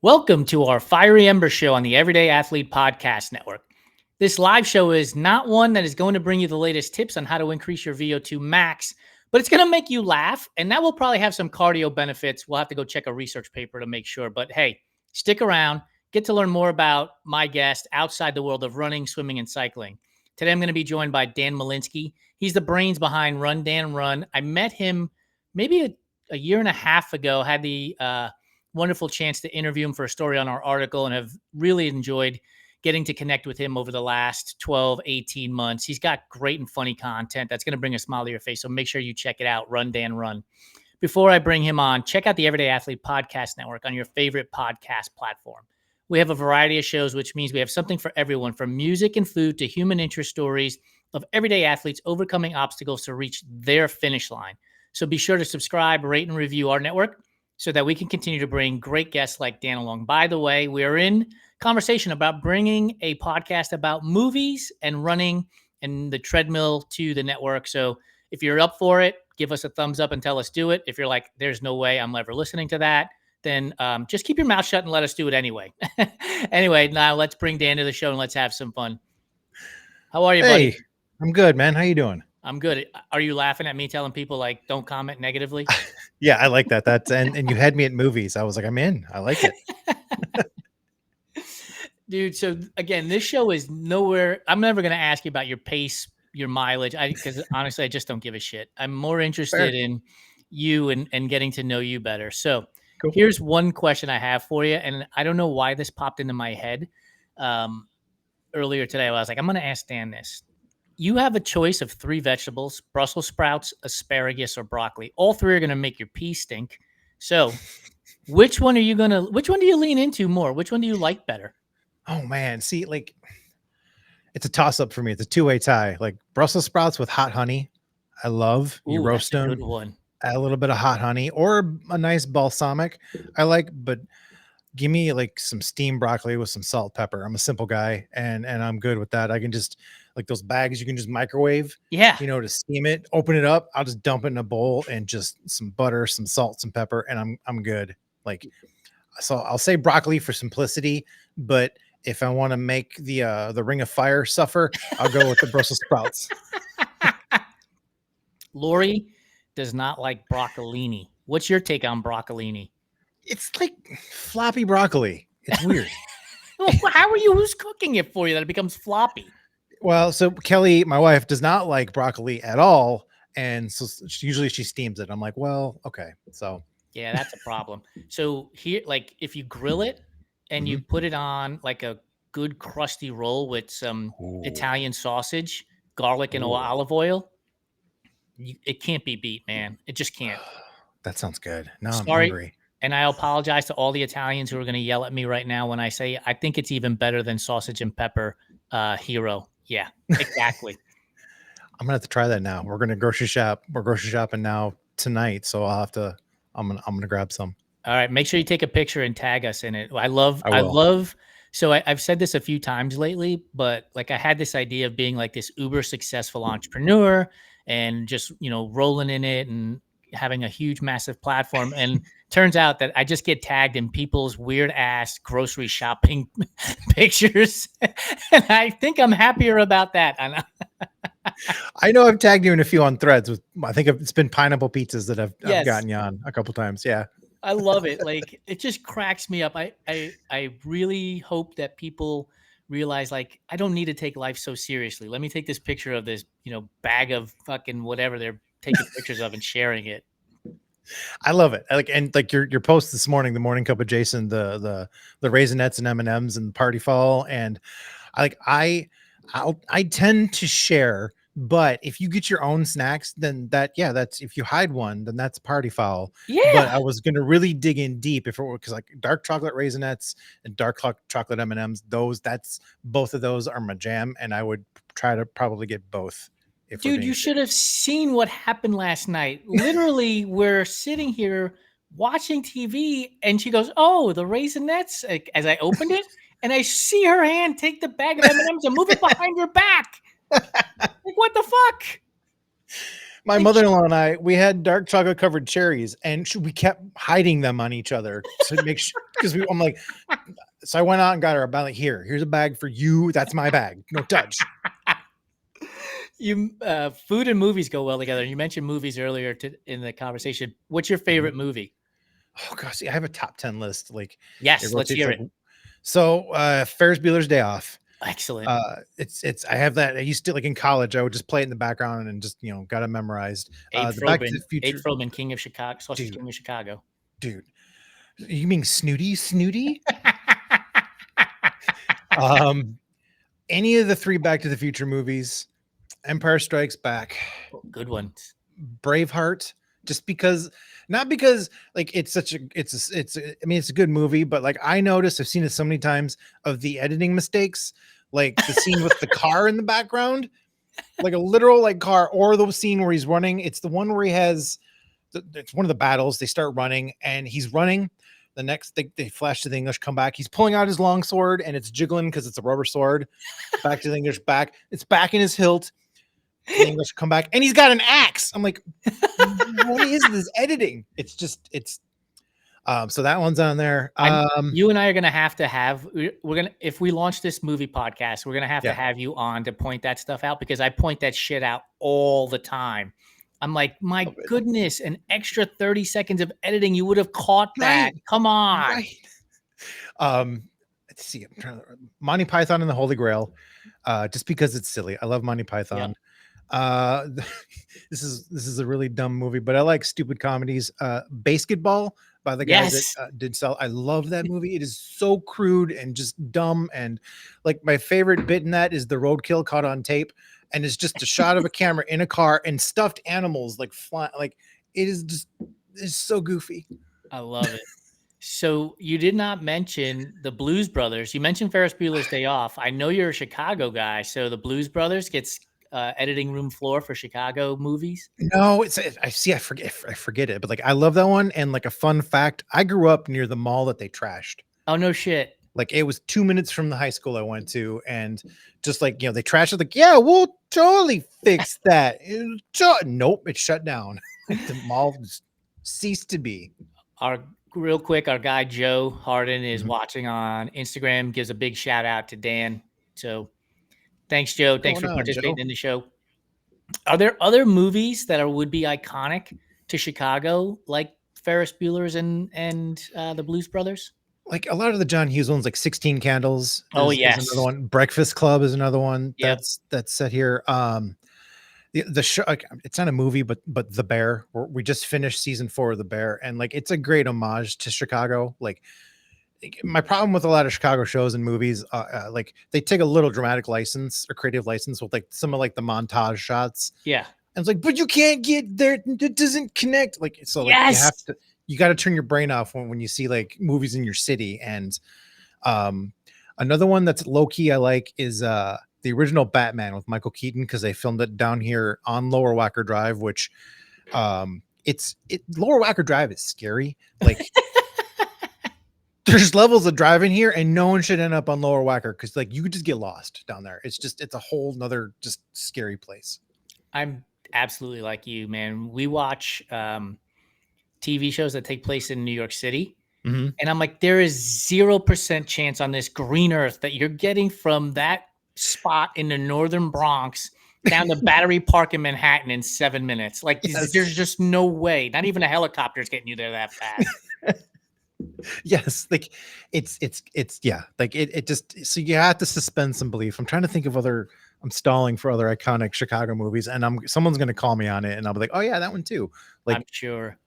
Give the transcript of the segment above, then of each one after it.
Welcome to our Fiery Embers show on the Everyday Athlete Podcast Network. This live show is not one that is going to bring you the latest tips on how to increase your VO2 max, but it's going to make you laugh, and that will probably have some cardio benefits. We'll have to go check a research paper to make sure, but hey, stick around, get to learn more about my guest outside the world of running, swimming, and cycling. Today, I'm going to be joined by Dan Malinski. He's the brains behind Run, Dan, Run. I met him maybe a year and a half ago, had the wonderful chance to interview him for a story on our article and have really enjoyed getting to connect with him over the last 12, 18 months. He's got great and funny content that's going to bring a smile to your face. So make sure you check it out. Run, Dan, Run. Before I bring him on, check out the Everyday Athlete Podcast Network on your favorite podcast platform. We have a variety of shows, which means we have something for everyone, from music and food to human interest stories of everyday athletes overcoming obstacles to reach their finish line. So be sure to subscribe, rate, and review our network so that we can continue to bring great guests like Dan along. By the way, we are in conversation about bringing a podcast about movies and running and the treadmill to the network. So if you're up for it, give us a thumbs up and tell us do it. If you're like, there's no way I'm ever listening to that, then just keep your mouth shut and let us do it anyway. Anyway, now let's bring Dan to the show and let's have some fun. How are you, buddy? Hey, I'm good, man. How you doing? I'm good. Are you laughing at me telling people like don't comment negatively? Yeah, I like that. That's and you had me at movies. I was like, I'm in. I like it. Dude, so again, this show is nowhere. I'm never going to ask you about your pace, your mileage, because honestly, I just don't give a shit. I'm more interested in you and getting to know you better. So cool. Here's one question I have for you, and I don't know why this popped into my head earlier today. I was like, I'm going to ask Dan this. You have a choice of 3 vegetables: Brussels sprouts, asparagus, or broccoli. All 3 are going to make your pee stink. So which one do you lean into more? Which one do you like better? Oh man. See, like it's a toss up for me. It's a 2-way tie. Like Brussels sprouts with hot honey. I love. You roast them. Good one. Add a little bit of hot honey or a nice balsamic. I like, but give me like some steamed broccoli with some salt, pepper. I'm a simple guy and I'm good with that. I can just like those bags you can just microwave, to steam it, open it up. I'll just dump it in a bowl and just some butter, some salt, some pepper, and I'm good. Like, so I'll say broccoli for simplicity, but if I want to make the ring of fire suffer, I'll go with the Brussels sprouts. Lori does not like broccolini. What's your take on broccolini? It's like floppy broccoli. It's weird. Who's cooking it for you that it becomes floppy? Well, so Kelly, my wife, does not like broccoli at all. And so usually she steams it. I'm like, well, okay. So yeah, that's a problem. So here, like if you grill it and you put it on like a good crusty roll with some Italian sausage, garlic, and olive oil, it can't be beat, man. It just can't. That sounds good. Now I'm hungry. And I apologize to all the Italians who are going to yell at me right now when I say I think it's even better than sausage and pepper hero. Yeah, exactly. I'm gonna have to try that now. We're gonna grocery shop. We're grocery shopping now tonight, so I'll have to. I'm gonna grab some. All right, make sure you take a picture and tag us in it. I love. So I've said this a few times lately, but like I had this idea of being like this uber successful entrepreneur and just rolling in it and having a huge, massive platform. And turns out that I just get tagged in people's weird ass grocery shopping pictures. And I think I'm happier about that. I know I've tagged you in a few on Threads with, I think it's been pineapple pizzas that I've gotten you on a couple times. Yeah. I love it. Like it just cracks me up. I really hope that people realize like, I don't need to take life so seriously. Let me take this picture of this, bag of fucking whatever they're taking pictures of and sharing it. I love it. Like your post this morning, the morning cup of Jason, the Raisinets and M&Ms and party fall. And I tend to share, but if you get your own snacks, then that's, if you hide one, then that's party foul. Yeah. But I was going to really dig in deep if it were, cause like dark chocolate Raisinets and dark chocolate M&Ms, both of those are my jam. And I would try to probably get both. Dude, you should have seen what happened last night. Literally, we're sitting here watching TV and she goes, "Oh, the Raisinets," as I opened it. And I see her hand take the bag of M&Ms and move it behind her back. Like, what the fuck? My mother-in-law and I, we had dark chocolate covered cherries, and we kept hiding them on each other to make sure, because I'm like, so I went out and got her a bag. Like, here's a bag for you. That's my bag. No touch. You food and movies go well together. You mentioned movies earlier in the conversation. What's your favorite movie? Oh gosh, I have a top 10 list. Like, Yes, let's hear it. So Ferris Bueller's Day Off. Excellent. It's I have that. I used to, like, in college, I would just play it in the background and just, got it memorized. Abe The Back to the Frobin, Future. Abe Frobin, King of Chicago, Sausage King of Chicago. Dude, you mean Snooty? Any of the 3 Back to the Future movies, Empire Strikes Back, good ones. Braveheart, just because, not because like it's a good movie, but like I noticed, I've seen it so many times, of the editing mistakes, like the scene with the car in the background, like a literal like car, or the scene where he's running. It's the one where he has, it's one of the battles. They start running and he's running. The next they flash to the English, come back. He's pulling out his long sword and it's jiggling because it's a rubber sword. Back to the English, back. It's back in his hilt. The English come back and he's got an axe. I'm like, what is this editing? It's just, so that one's on there. You and I are gonna have we're gonna, if we launch this movie podcast, we're gonna have to have you on to point that stuff out, because I point that shit out all the time. I'm like, my goodness, an extra 30 seconds of editing, you would have caught that. Right. Come on. Right. Let's see. I'm trying to, Monty Python and the Holy Grail, just because it's silly. I love Monty Python. Yep. This is a really dumb movie, but I like stupid comedies. Basketball by the guys that did Sell. I love that movie. It is so crude and just dumb. And like, my favorite bit in that is the roadkill caught on tape. And it's just a shot of a camera in a car and stuffed animals like flying. Like, it's so goofy. I love it. So you did not mention the Blues Brothers. You mentioned Ferris Bueller's Day Off. I know you're a Chicago guy, so the Blues Brothers gets editing room floor for Chicago movies. No, I forget it, but like, I love that one. And like, a fun fact, I grew up near the mall that they trashed. Oh, no shit. Like, it was 2 minutes from the high school I went to, and just like, they trashed it. Like, yeah, we'll totally fix that. Nope, it shut down. The mall ceased to be. Real quick, our guy Joe Harden is watching on Instagram. Gives a big shout out to Dan. So thanks, Joe. Thanks for participating in the show. Are there other movies that would be iconic to Chicago, like Ferris Bueller's and the Blues Brothers? Like, a lot of the John Hughes ones, like 16 Candles. Is another one. Breakfast Club is another one. Yep. That's set here. The show, like, it's not a movie, but The Bear. We just finished season 4 of The Bear, and like, it's a great homage to Chicago. Like, my problem with a lot of Chicago shows and movies, like, they take a little dramatic license or creative license with like some of like the montage shots. Yeah, and it's like, but you can't get there. It doesn't connect. Like, so like, you got to turn your brain off when you see like movies in your city. And another one that's low key I like is the original Batman with Michael Keaton, because they filmed it down here on Lower Wacker Drive, which Lower Wacker Drive is scary. Like, there's levels of driving here, and no one should end up on Lower Wacker, because like, you could just get lost down there. It's a whole nother just scary place. I'm absolutely like you, man. We watch TV shows that take place in New York City. And I'm like, there is 0% chance on this green earth that you're getting from that spot in the northern Bronx down to Battery Park in Manhattan in 7 minutes. Like, there's just no way. Not even a helicopter is getting you there that fast. Yes, like, it's like, it just, so you have to suspend some belief. I'm trying to think of I'm stalling for other iconic Chicago movies, and someone's going to call me on it, and I'll be like, oh yeah, that one too. Like, I'm sure.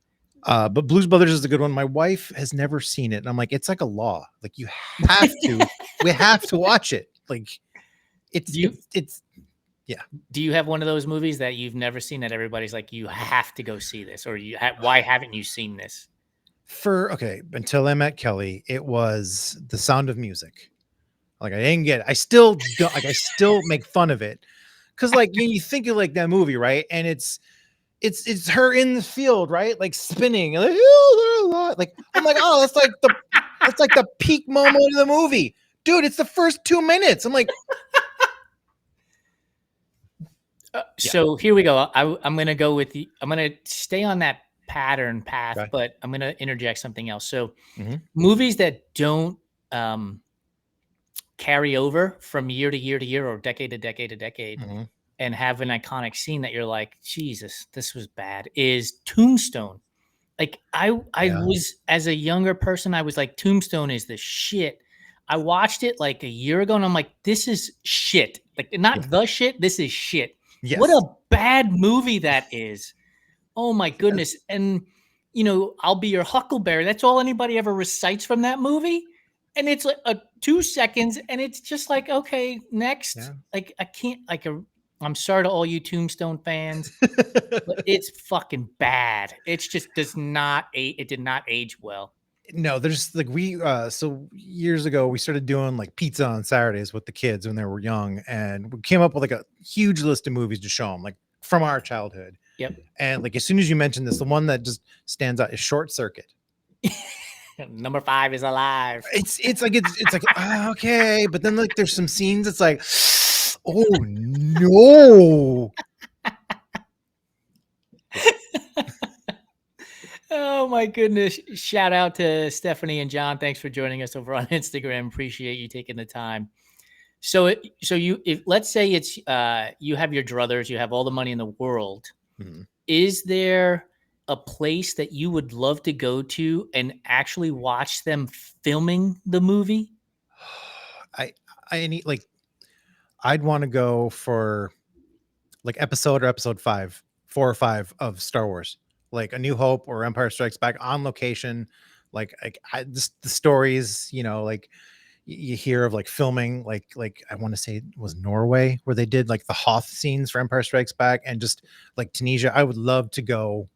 But Blues Brothers is a good one. My wife has never seen it, and I'm like, it's like a law. Like, you have to, we have to watch it. Like, yeah. Do you have one of those movies that you've never seen that everybody's like, you have to go see this, or why haven't you seen this? Until I met Kelly, it was The Sound of Music. Like, I didn't get it. I still don't, like, I still make fun of it, because like, you think of like that movie, right? And it's her in the field, right? Like, spinning, like, I'm like, oh, that's like the peak moment of the movie, dude. It's the first 2 minutes. I'm like, So here we go. I'm going to go with I'm going to stay on that path, Okay. but I'm going to interject something else. So Mhm. movies that don't carry over from year to year to year or decade to decade to decade Mhm. and have an iconic scene that you're like, Jesus, this was bad, is Tombstone. Like I Yeah. was, as a younger person, I was like, Tombstone is the shit. I watched it like a year ago and I'm like, this is shit. Like, Yeah. not the shit, this is shit. What Yes. a bad movie that is. Oh my goodness. Yes. And I'll be your huckleberry. That's all anybody ever recites from that movie. And it's like 2 seconds, and it's just like, okay, next. Yeah. Like, I can't, I'm sorry to all you Tombstone fans, but it's fucking bad. It's just it did not age well. No, there's like so years ago we started doing like pizza on Saturdays with the kids when they were young, and we came up with like a huge list of movies to show them, like from our childhood. Yep. And like as soon as you mentioned this, the one that just stands out is Short Circuit. Number 5 is alive. It's like okay, but then like there's some scenes it's like oh no. Oh my goodness. Shout out to Stephanie and John. Thanks for joining us over on Instagram. Appreciate you taking the time. So if let's say it's you have your druthers, you have all the money in the world. Mhm. Is there a place that you would love to go to and actually watch them filming the movie? I I need like I'd want to go for like episode 5, 4 or 5 of Star Wars, like A New Hope or Empire Strikes Back on location. Like just the stories, like you hear of like filming, like I want to say it was Norway where they did like the Hoth scenes for Empire Strikes Back, and just like Tunisia. I would love to go,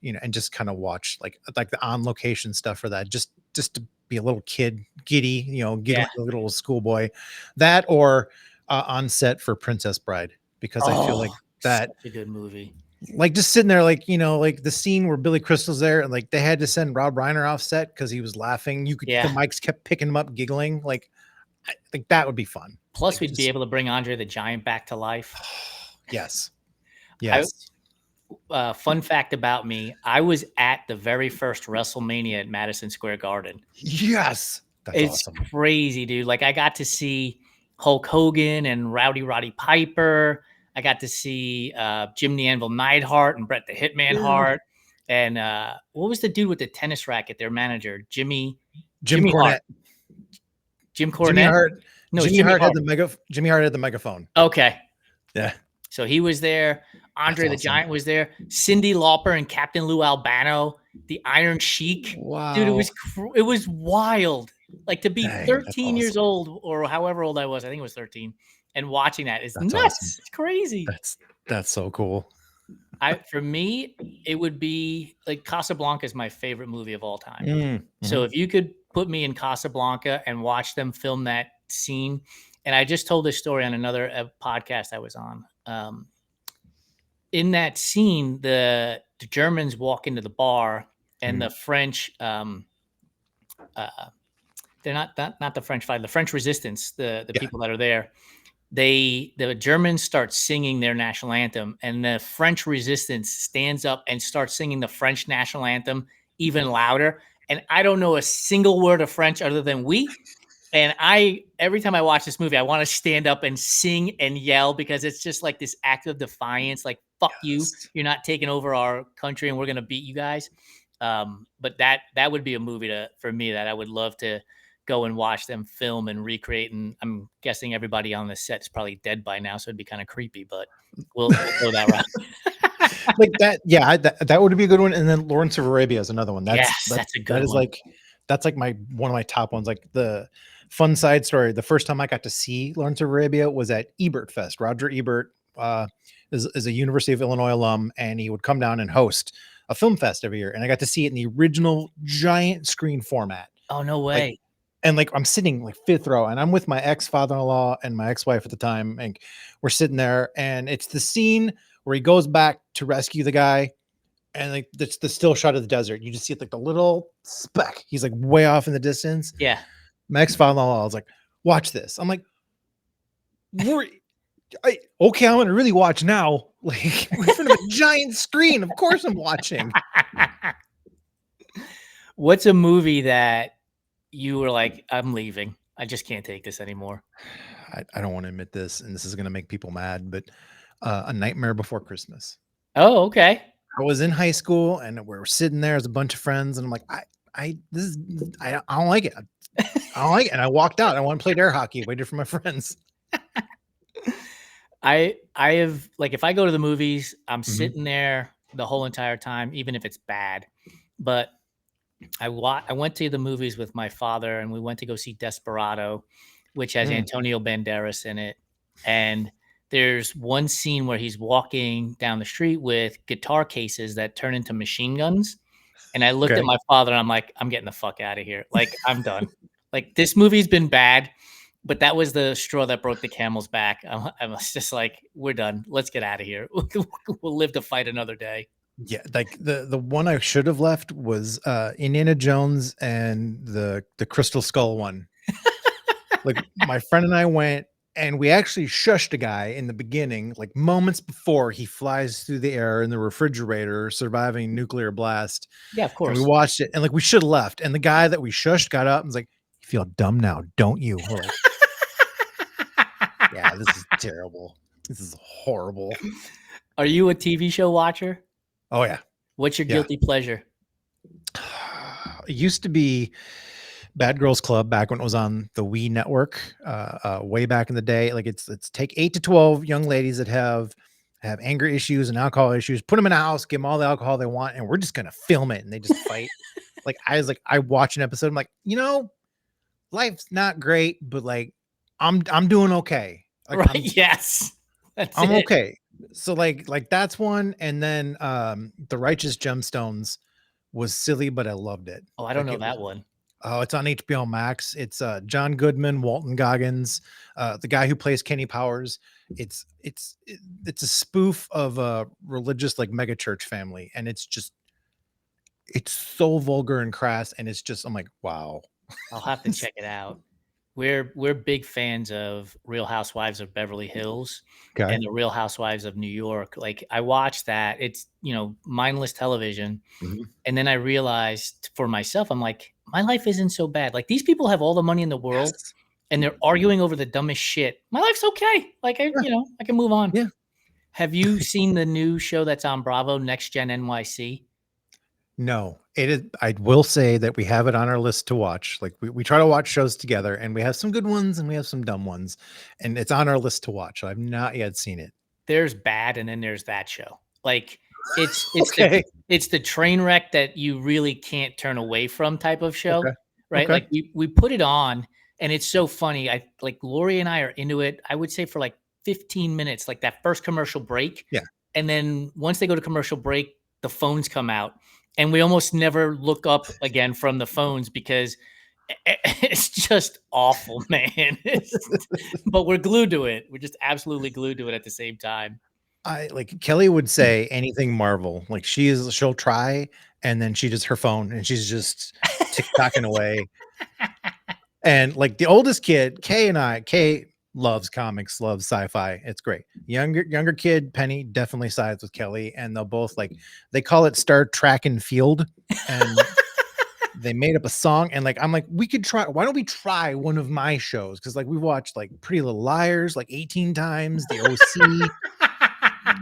and just kind of watch like the on location stuff for that. Just to be a little kid, giddy, giggling Yeah. like a little schoolboy, that or on set for Princess Bride, because I feel Oh, like such that, a good movie. like just sitting there, like like the scene where Billy Crystal's there, and like they had to send Rob Reiner off set because he was laughing. The Yeah. mics kept picking him up, giggling. Like I think that would be fun. Plus, Like we'd be just able to bring Andre the Giant back to life. yes, I yes, Fun fact about me, I was at the very first WrestleMania at Madison Square Garden. yes. That's It's awesome. crazy, dude. Like, I got to see Hulk Hogan and Rowdy Roddy Piper. I got to see Jim the Anvil Neidhart and Bret the Hitman Dude. Hart. And what was the dude with the tennis racket? Their manager, Jim Jimmy Hart, Cornette, Jim Jimmy Cornette. Hart, No, it's Jimmy Hart. Jimmy Hart had the megaphone. Okay, Yeah, so he was there. that's Andre the awesome. Giant was there. Cyndi Lauper and Captain Lou Albano, the Iron Sheik. Dude, Wow. it was wild. Like, to be Dang, that's 13 years awesome. old or however old I was, I think it was 13, and watching that is That's awesome. nuts. It's crazy. That's so cool. For me, it would be like Casablanca is my favorite movie of all time. So Mhm. if you could put me in Casablanca and watch them film that scene, and I just told this story on another podcast I was on. In that scene, the Germans walk into the bar, and the French, they're not the French fire, the French resistance, the Yeah. people that are there. The Germans start singing their national anthem, and the French resistance stands up and starts singing the French national anthem even louder. And I don't know a single word of French other than "we." And every time I watch this movie, I want to stand up and sing and yell, because it's just like this act of defiance. Like, fuck you, Yes. you're not taking over our country, and we're gonna beat you guys. But that would be a movie for me that I would love to go and watch them film and recreate. And I'm guessing everybody on the set is probably dead by now, so it'd be kind of creepy. But we'll go that route. Like that, yeah, that would be a good one. And then Lawrence of Arabia is another one. Yes, that's a That good is one. like that's like my one of my top ones. Like the fun side story. The first time I got to see Lawrence of Arabia was at Ebert Fest. Roger Ebert is a University of Illinois alum, and he would come down and host a film fest every year. And I got to see it in the original giant screen format. Oh, no Like, way. and like I'm sitting like fifth row, and I'm with my ex-father-in-law and my ex-wife at the time, and we're sitting there, and it's the scene where he goes back to rescue the guy, and like that's the still shot of the desert. You just see like the little speck. He's like way off in the distance. Yeah. My ex-father-in-law was like, "Watch this." I'm like, Okay, I'm gonna really watch now. Like we're in front of a giant screen. Of course I'm watching. What's a movie that you were like, I'm leaving. I just can't take this anymore. I don't want to admit this, and this is gonna make people mad, but A Nightmare Before Christmas. Oh, okay. I was in high school and we were sitting there as a bunch of friends, and I'm like, I don't like it. I don't like it. And I walked out. I went and played air hockey, waited for my friends. I have like if I go to the movies, I'm Mhm. sitting there the whole entire time, even if it's bad. But I went to the movies with my father, and we went to go see Desperado, which has Mm, Antonio Banderas in it. And there's one scene where he's walking down the street with guitar cases that turn into machine guns. And I looked at okay. my father and I'm like, I'm getting the fuck out of here. Like, I'm done. Like, this movie's been bad, but that was the straw that broke the camel's back. I was just like, we're done. Let's get out of here. We'll live to fight another day. Yeah, like the one I should have left was Indiana Jones and the Crystal Skull one. Like my friend and I went and we actually shushed a guy in the beginning, like moments before he flies through the air in the refrigerator, surviving nuclear blast. Yeah, of And we course. watched it and like we should have left. And the guy that we shushed got up and was like, "You feel dumb now, don't you?" We're like, "Yeah, this is terrible. This is horrible." Are you a TV show watcher? Oh yeah. What's your Yeah. guilty pleasure? It used to be Bad Girls Club back when it was on the Wii network, way back in the day. Like it's take 8 to 12 young ladies that have anger issues and alcohol issues, put them in a house, give them all the alcohol they want, and we're just gonna film it, and they just fight. Like I was like, I watch an episode, I'm like, life's not great, but like I'm doing okay. Like Right? Yes. That's I'm it. okay. So like that's one, and then The Righteous Gemstones was silly, but I loved it. Oh, I don't Like know it was that one. Oh, it's on HBO Max. It's John Goodman, Walton Goggins, the guy who plays Kenny Powers. It's a spoof of a religious like megachurch family, and it's so vulgar and crass, and it's just I'm like, wow. I'll have to check it out. We're big fans of Real Housewives of Beverly Hills Okay. and the Real Housewives of New York. Like I watched that. It's, mindless television. Mhm. And then I realized for myself, I'm like, my life isn't so bad. Like these people have all the money in the world Yes. and they're arguing over the dumbest shit. My life's okay. Like Yeah. I can move on. Yeah. Have you seen the new show that's on Bravo, Next Gen NYC? No, it is. I will say that we have it on our list to watch. Like we try to watch shows together, and we have some good ones and we have some dumb ones, and it's on our list to watch. I've not yet seen it. There's bad and then there's that show. Like it's the Okay. it's the train wreck that you really can't turn away from type of show, Okay. right? Okay. Like we put it on and it's so funny. I like Lori and I are into it. I would say for like 15 minutes, like that first commercial break. Yeah. And then once they go to commercial break, the phones come out and we almost never look up again from the phones because it's just awful, man. But we're glued to it. We're just absolutely glued to it at the same time. I like Kelly would say anything Marvel. Like she'll try and then she just her phone and she's just tick-tocking away. And like the oldest kid, Kay loves comics, loves sci-fi. It's great. Younger kid, Penny, definitely sides with Kelly, and they'll both like they call it Star Track and Field. And they made up a song, and like I'm like, we could try. Why don't we try one of my shows? Because like we watched like Pretty Little Liars like 18 times, the OC.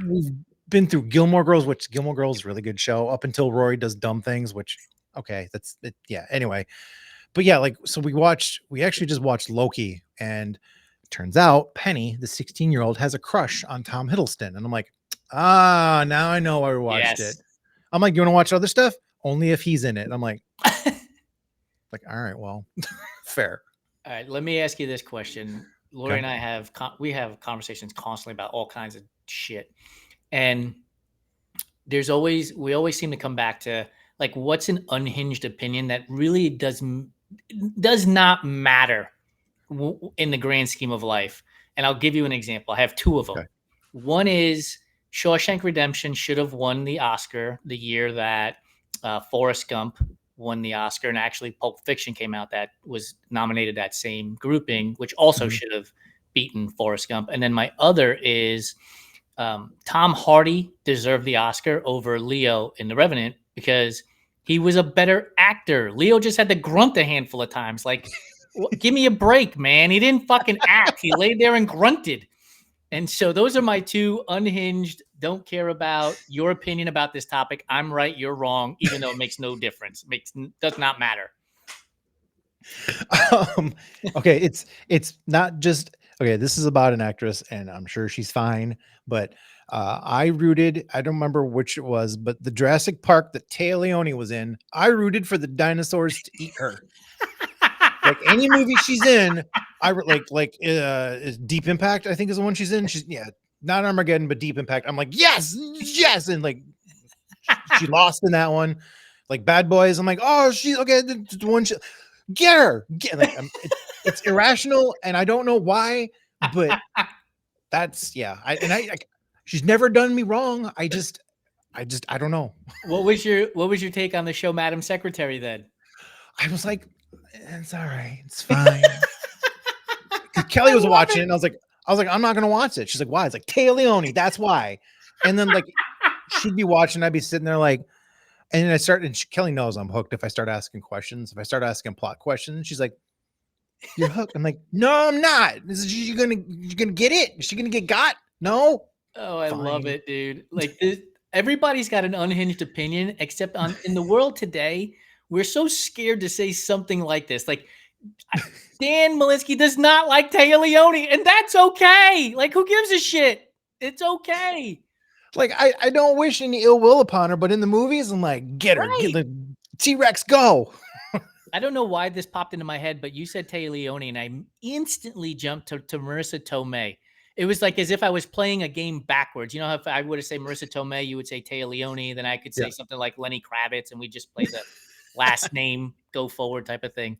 We've been through Gilmore Girls, which Gilmore Girls is a really good show up until Rory does dumb things, which okay, that's it. Yeah. Anyway, but yeah, like so we actually just watched Loki, and it turns out Penny, the 16-year-old, has a crush on Tom Hiddleston. And I'm like, now I know why we watched it. Yes. I'm like, you want to watch other stuff? Only if he's in it. And I'm like, all right, well, fair. All right, let me ask you this question. Lori Okay. and I we have conversations constantly about all kinds of shit, and we always seem to come back to like what's an unhinged opinion that really does not matter in the grand scheme of life. And I'll give you an example. I have two of them. Okay. One is Shawshank Redemption should have won the Oscar the year that Forrest Gump won the Oscar, and actually Pulp Fiction came out that was nominated that same grouping, which also Mhm. should have beaten Forrest Gump. And then my other is Tom Hardy deserved the Oscar over Leo in The Revenant because he was a better actor. Leo just had to grunt a handful of times. Like, give me a break, man. He didn't fucking act. He laid there and grunted. And so those are my two unhinged, don't care about your opinion about this topic. I'm right, you're wrong, even though it makes no difference. Does not matter. Okay, it's not just okay. This is about an actress, and I'm sure she's fine. But I rooted. I don't remember which it was, but the Jurassic Park that Téa Leoni was in. I rooted for the dinosaurs to eat her. Like any movie she's in, is Deep Impact. I think is the one she's in. She's not Armageddon, but Deep Impact. I'm like yes, and like she lost in that one. Like Bad Boys, I'm like she's okay. The one get her, like it's irrational, and I don't know why, but that's she's never done me wrong. I don't know. What was your take on the show Madam Secretary then? I was like, it's all right, it's fine. Kelly was watching it, and I was like, I'm not gonna watch it. She's like, why? It's like Téa Leoni, that's why. And then like she'd be watching, I'd be sitting there like, and then I started, and Kelly knows I'm hooked if I start asking questions. If I start asking plot questions, she's like, you're hooked. I'm like, no, I'm not. You're gonna get it. Is she gonna get got? No. Oh, I love it, dude. Like everybody's got an unhinged opinion, except in the world today, we're so scared to say something like this. Like Dan Malinski does not like Téa Leoni, and that's okay. Like, who gives a shit? It's okay. Like, I don't wish any ill will upon her, but in the movies, I'm like, get her, get the T-Rex, go. I don't know why this popped into my head, but you said Téa Leoni, and I instantly jumped to Marissa Tomei. It was like as if I was playing a game backwards. You know, if I would have said Marissa Tomei, you would say Téa Leoni, then I could say something like Lenny Kravitz, and we just play the last name go forward type of thing.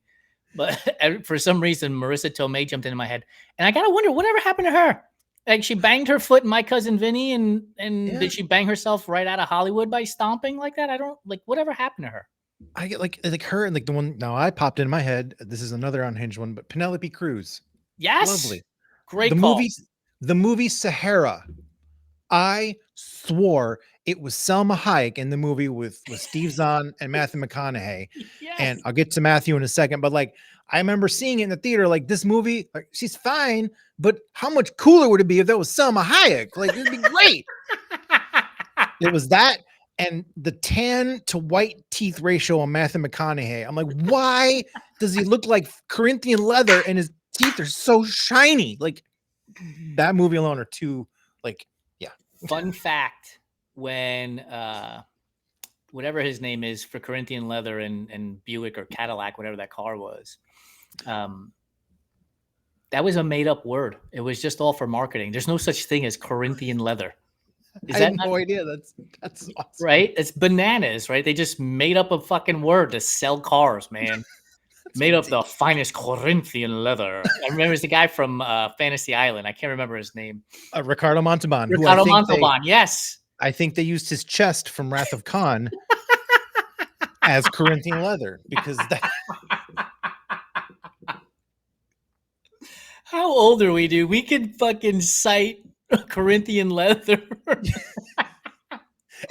But for some reason, Marissa Tomei jumped into my head, and I gotta wonder whatever happened to her. Like she banged her foot in My Cousin Vinny, and did she bang herself right out of Hollywood by stomping like that? I don't like whatever happened to her. I get like her and like the one now I popped in my head. This is another unhinged one, but Penelope Cruz. Yes, lovely, great. The movie Sahara. I swore it was Selma Hayek in the movie with Steve Zahn and Matthew McConaughey. Yes. And I'll get to Matthew in a second, but like I remember seeing it in the theater. Like this movie, like she's fine, but how much cooler would it be if that was Selma Hayek? Like it'd be great. It was that. And the tan to white teeth ratio on Matthew McConaughey. I'm like, why does he look like Corinthian leather and his teeth are so shiny? Like that movie alone are two, like, yeah. Fun fact, when whatever his name is for Corinthian leather and Buick or Cadillac, whatever that car was, that was a made up word. It was just all for marketing. There's no such thing as Corinthian leather. I had no idea. That's awesome. Right? It's bananas, right? They just made up a fucking word to sell cars, man. Made up the finest Corinthian leather. I remember it's the guy from Fantasy Island. I can't remember his name. Ricardo Montalban. Ricardo Montalban, yes. I think they used his chest from Wrath of Khan as Corinthian leather because that. How old are we, dude? We can fucking cite Corinthian leather.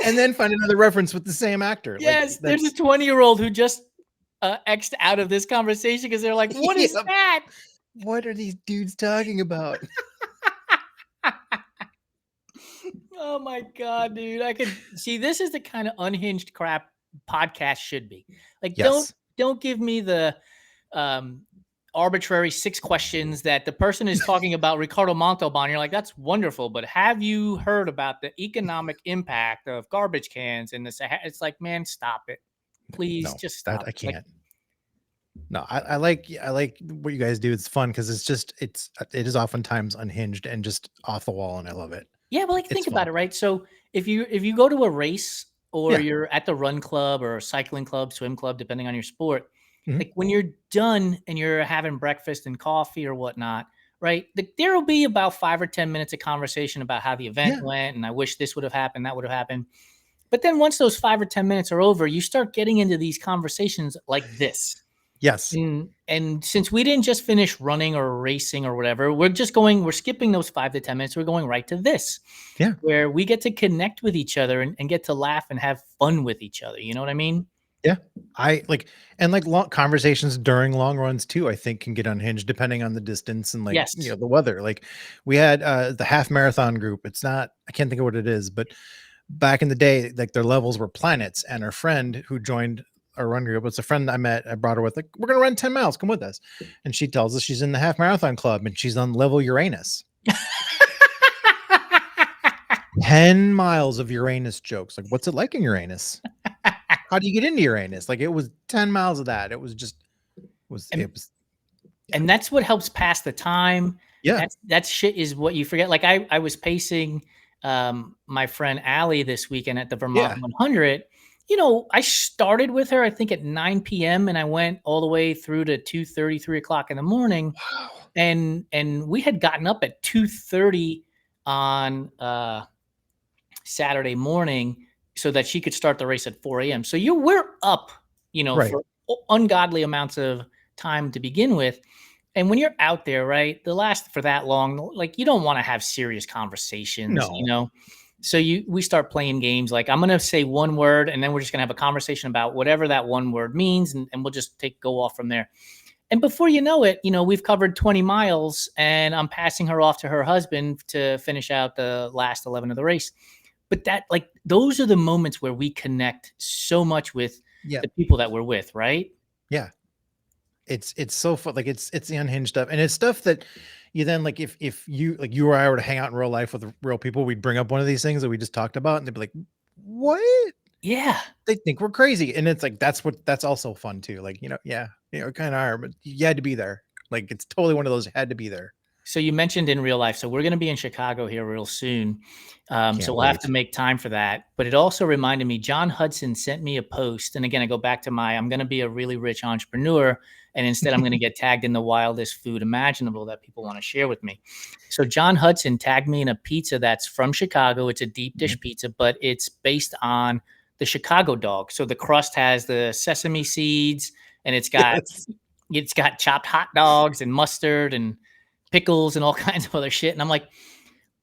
And then find another reference with the same actor. Yes, like, there's a 20-year-old who just X'd out of this conversation because they're like, what is that? What are these dudes talking about? Oh my God, dude. I could see this is the kind of unhinged crap podcast should be. Like, don't give me the arbitrary 6 questions that the person is talking about Ricardo Montalban. You're like, that's wonderful, but have you heard about the economic impact of garbage cans in the Sahara? It's like, man, stop it. Please just stop. That I can't. Like, no, I like what you guys do. It's fun because it is oftentimes unhinged and just off the wall, and I love it. Yeah, but like think about it, right? So if you go to a race or you're at the run club or cycling club, swim club, depending on your sport, like when you're done and you're having breakfast and coffee or whatnot, right? There will be about 5 or 10 minutes of conversation about how the event went, and I wish this would have happened, that would have happened. But then once those 5 or 10 minutes are over, you start getting into these conversations like this. Yes. And since we didn't just finish running or racing or whatever, we're skipping those 5 to 10 minutes. We're going right to this, Yeah. where we get to connect with each other and get to laugh and have fun with each other. You know what I mean? Yeah. I like, and like long conversations during long runs too, I think can get unhinged depending on the distance and, like, you Yes. know, the weather. Like we had the half marathon group. It's not, I can't think of what it is, but back in the day, like their levels were planets. And our friend who joined our run group, it's a friend I met, I brought her with, like, we're gonna run 10 miles, come with us. And she tells us she's in the half marathon club and she's on level Uranus. 10 miles of Uranus jokes. Like, what's it like in Uranus? How do you get into Uranus? Like, it was 10 miles of that. It was just and, it was yeah. and that's what helps pass the time. Yeah. That shit is what you forget. Like I was pacing my friend Allie this weekend at the Vermont Yeah. 100. You know, I started with her, I think at 9 p.m. and I went all the way through to 2:30, 3 o'clock in the morning. Wow. And we had gotten up at 2:30 on Saturday morning so that she could start the race at 4 a.m. So we're up, you know, Right. for ungodly amounts of time to begin with. And when you're out there, right, the last for that long, like you don't want to have serious conversations, you No. know. So we start playing games like I'm gonna say one word and then we're just gonna have a conversation about whatever that one word means, and we'll just go off from there. And before you know it, you know, we've covered 20 miles and I'm passing her off to her husband to finish out the last 11 of the race. But that, like, those are the moments where we connect so much with Yeah. the people that we're with, right? Yeah. It's so fun. Like it's the unhinged stuff. And it's stuff that you then, like, if you, like, you or I were to hang out in real life with real people, we'd bring up one of these things that we just talked about and they'd be like, what? Yeah. They think we're crazy. And it's like, that's also fun too. Like, yeah, kind of are, but you had to be there. Like, it's totally one of those had to be there. So you mentioned in real life. So we're going to be in Chicago here real soon. So Can't we'll have wait. to make time for that. But it also reminded me, John Hudson sent me a post. And again, I go back to I'm going to be a really rich entrepreneur. And instead, I'm going to get tagged in the wildest food imaginable that people want to share with me. So John Hudson tagged me in a pizza that's from Chicago. It's a deep dish pizza, but it's based on the Chicago dog. So the crust has the sesame seeds and it's got chopped hot dogs and mustard and pickles and all kinds of other shit. And I'm like,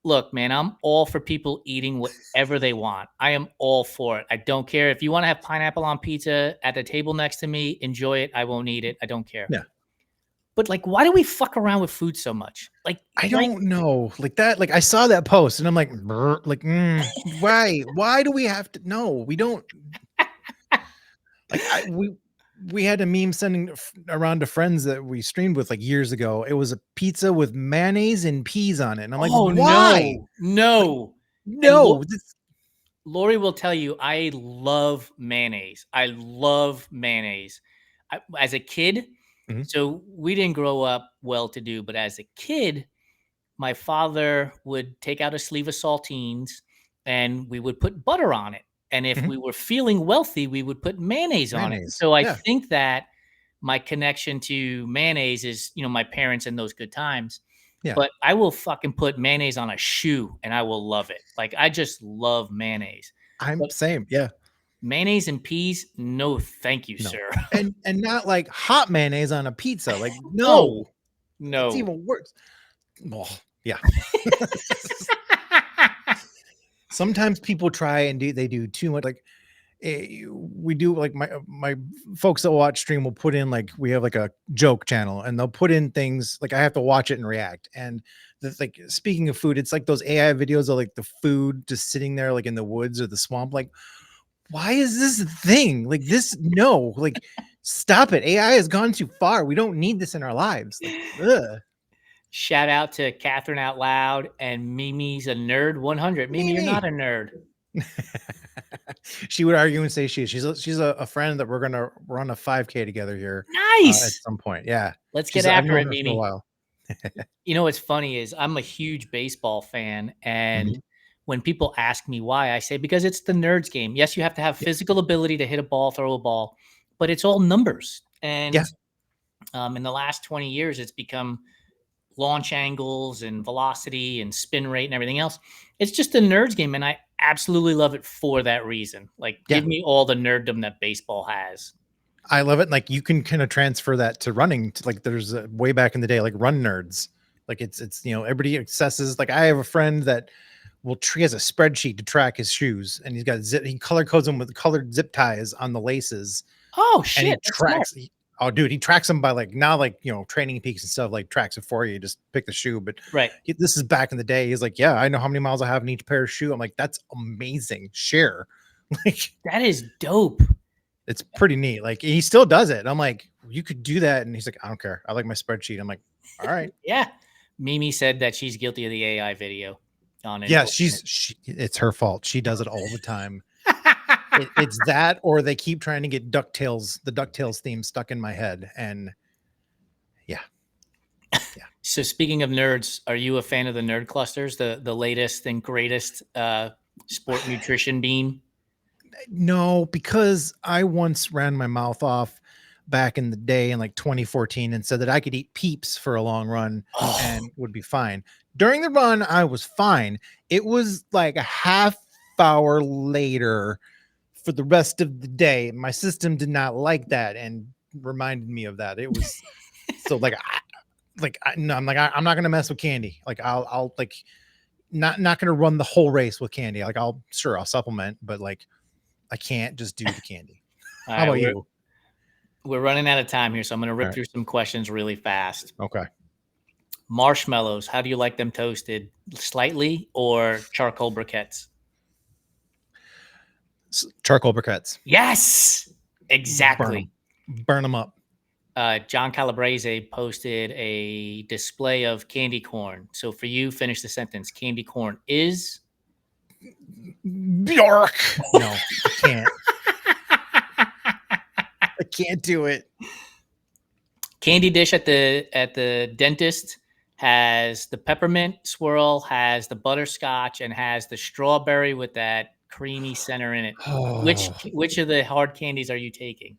look, man, I'm all for people eating whatever they want. I am all for it. I don't care. If you want to have pineapple on pizza at the table next to me, enjoy it. I won't eat it. I don't care. Yeah. But like, why do we fuck around with food so much? Like, I don't know, like that. Like, I saw that post and I'm like, like, why do we have to? No, we don't. Like, we had a meme sending around to friends that we streamed with like years ago. It was a pizza with mayonnaise and peas on it. And I'm like, oh why? no. And No. Lori will tell you, I love mayonnaise. I love mayonnaise. As a kid, Mhm. so we didn't grow up well-to-do, but as a kid, my father would take out a sleeve of saltines and we would put butter on it. And if Mhm. we were feeling wealthy, we would put mayonnaise on it. Mayonnaise. So I Yeah. think that my connection to mayonnaise is, you know, my parents and those good times. Yeah. But I will fucking put mayonnaise on a shoe and I will love it. Like I just love mayonnaise. I'm But same. Yeah. mayonnaise and peas, no, thank you, No. sir. And not like hot mayonnaise on a pizza. Like, Oh, no, it's no. even worse. Oh, yeah. Sometimes people try and they do too much. Like, we do, like, my folks that watch stream will put in, like, we have like a joke channel and they'll put in things like I have to watch it and react. And like, speaking of food, it's like those AI videos of like the food just sitting there like in the woods or the swamp. Like, why is this a thing? Like this? No, like, stop it. AI has gone too far. We don't need this in our lives. Like, ugh. Shout out to Catherine Out Loud and Mimi's a nerd 100. Mimi, you're not Mimi. a nerd. She would argue and say she's a friend that we're gonna run a 5K together here at Nice. some point. Yeah, Let's get I've after known it, her for a Mimi. while. You know what's funny is I'm a huge baseball fan, and Mhm. when people ask me why, I say because it's the nerds game. Yes, you have to have Yeah, physical ability to hit a ball, throw a ball, but it's all numbers. yeah, And in the last 20 years, it's become launch angles and velocity and spin rate and everything else. It's just a nerds game, and I absolutely love it for that reason. Like, yeah. give me all the nerddom that baseball has. I love it. Like you can kind of transfer that to running. To, like there's way back in the day, like run nerds. Like it's everybody accesses. Like I have a friend that he has a spreadsheet to track his shoes, and he color codes them with colored zip ties on the laces, Oh and he shit, that's smart. tracks. Oh, dude, he tracks them by like now, like Training Peaks and stuff. Like tracks it for you. Just pick the shoe. But Right. this is back in the day. He's like, yeah, I know how many miles I have in each pair of shoe. I'm like, that's amazing. Share. Like That is dope. it's pretty neat. Like he still does it. I'm like, you could do that, and he's like, I don't care. I like my spreadsheet. I'm like, all right. Yeah. Mimi said that she's guilty of the AI video on it. Yeah, it's her fault. She does it all the time. It's that, or they keep trying to get the DuckTales theme stuck in my head. And yeah. So speaking of nerds, are you a fan of the nerd clusters, the latest and greatest sport nutrition bean? No, because I once ran my mouth off back in the day in like 2014 and said that I could eat Peeps for a long run and would be fine. During the run, I was fine. It was like a half hour later for the rest of the day. My system did not like that and reminded me of that. It was so like, I'm not going to mess with candy. Like I'll like not going to run the whole race with candy. Like I'll supplement, but like I can't just do the candy. How about you? We're running out of time here, so I'm going to rip All right. through some questions really fast. Okay. Marshmallows, how do you like them toasted? Slightly or charcoal briquettes? Charcoal briquettes. Yes, exactly. Burn them up. John Calabrese posted a display of candy corn. So for you, finish the sentence. Candy corn is Bjork. No, I can't. I can't do it. Candy dish at the dentist has the peppermint swirl, has the butterscotch, and has the strawberry with that creamy center in it. Oh. Which of the hard candies are you taking?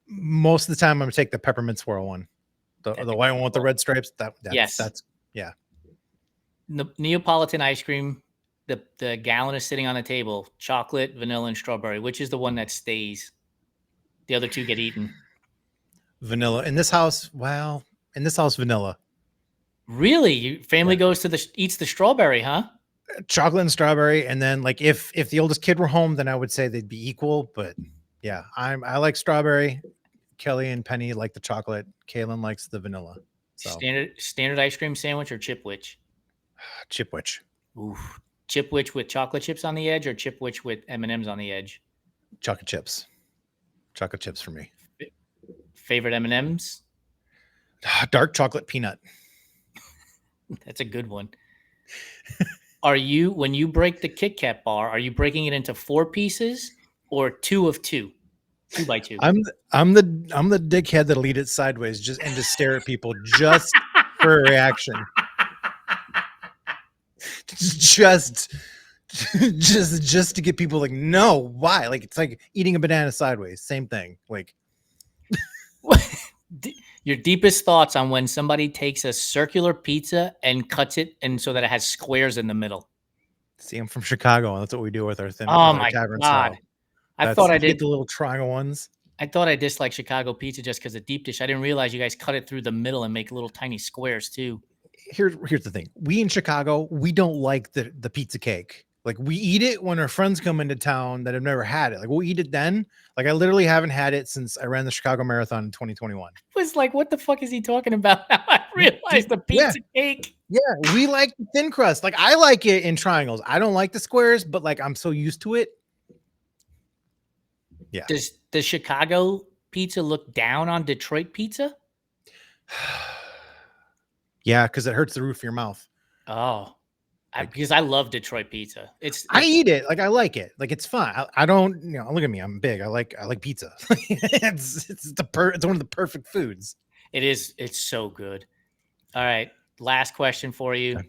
Most of the time, I'm gonna take the peppermint swirl one, the white one with the red stripes. That's yeah. Neapolitan ice cream. The gallon is sitting on the table. Chocolate, vanilla, and strawberry. Which is the one that stays? The other two get eaten. Vanilla in this house. Well, in this house, vanilla. Really, your family goes to eats the strawberry, huh? Chocolate and strawberry, and then like if the oldest kid were home, then I would say they'd be equal. But yeah, I like strawberry. Kelly and Penny like the chocolate. Kaylin likes the vanilla. So. Standard ice cream sandwich or Chipwich? Chipwich. Ooh, Chipwich with chocolate chips on the edge or Chipwich with M&Ms on the edge? Chocolate chips. Chocolate chips for me. Favorite M&Ms? Dark chocolate peanut. That's a good one. When you break the Kit Kat bar, are you breaking it into 4 pieces or 2 of 2? 2 by 2. I'm the dickhead that'll eat it sideways just stare at people just for a reaction. Just to get people like, no, why? Like it's like eating a banana sideways. Same thing. Like your deepest thoughts on when somebody takes a circular pizza and cuts it and so that it has squares in the middle. See, I'm from Chicago, and that's what we do with our thin. Oh my God. Style. I thought I did the little triangle ones. I thought I disliked Chicago pizza just because of deep dish. I didn't realize you guys cut it through the middle and make little tiny squares too. Here's the thing. We in Chicago, we don't like the pizza cake. Like we eat it when our friends come into town that have never had it. Like we'll eat it then. Like I literally haven't had it since I ran the Chicago Marathon in 2021. It was like, what the fuck is he talking about? I realized the pizza cake. Yeah, we like the thin crust. Like I like it in triangles. I don't like the squares, but like I'm so used to it. Yeah. Does the Chicago pizza look down on Detroit pizza? Yeah, because it hurts the roof of your mouth. Oh, because I love Detroit pizza. I eat it. Like I like it. Like it's fun. I don't, look at me. I'm big. I like pizza. it's one of the perfect foods. It is. It's so good. All right. Last question for you. Okay.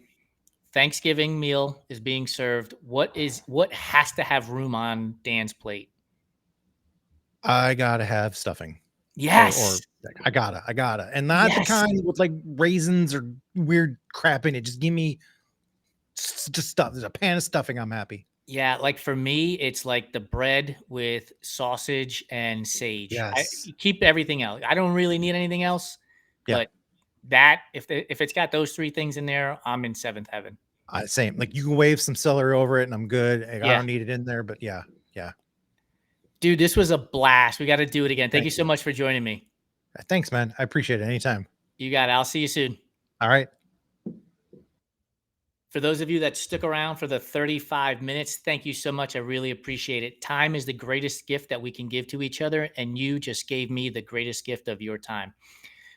Thanksgiving meal is being served. What has to have room on Dan's plate? I gotta have stuffing. Yes. Or I gotta. And not the kind with like raisins or weird crap in it. Just give me just stuff. There's a pan of stuffing. I'm happy. Yeah, like for me, it's like the bread with sausage and sage. Yes. Keep everything else. I don't really need anything else, Yeah. but that if it's got those three things in there, I'm in seventh heaven. Same. Like you can wave some celery over it and I'm good. Like, I Yeah, don't need it in there, but yeah. Yeah. dude, this was a blast. We got to do it again. Thank you Thank so you. much for joining me. Thanks, man. I appreciate it anytime. You got it. I'll see you soon. All right. For those of you that stuck around for the 35 minutes, thank you so much. I really appreciate it. Time is the greatest gift that we can give to each other, and you just gave me the greatest gift of your time.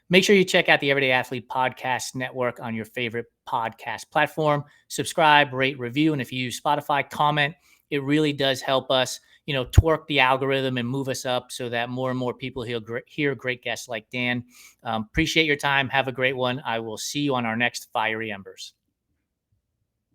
Make sure you check out the Everyday Athlete Podcast Network on your favorite podcast platform. Subscribe, rate, review, and if you use Spotify, comment. It really does help us, twerk the algorithm and move us up so that more and more people hear great guests like Dan. Appreciate your time. Have a great one. I will see you on our next Fiery Embers.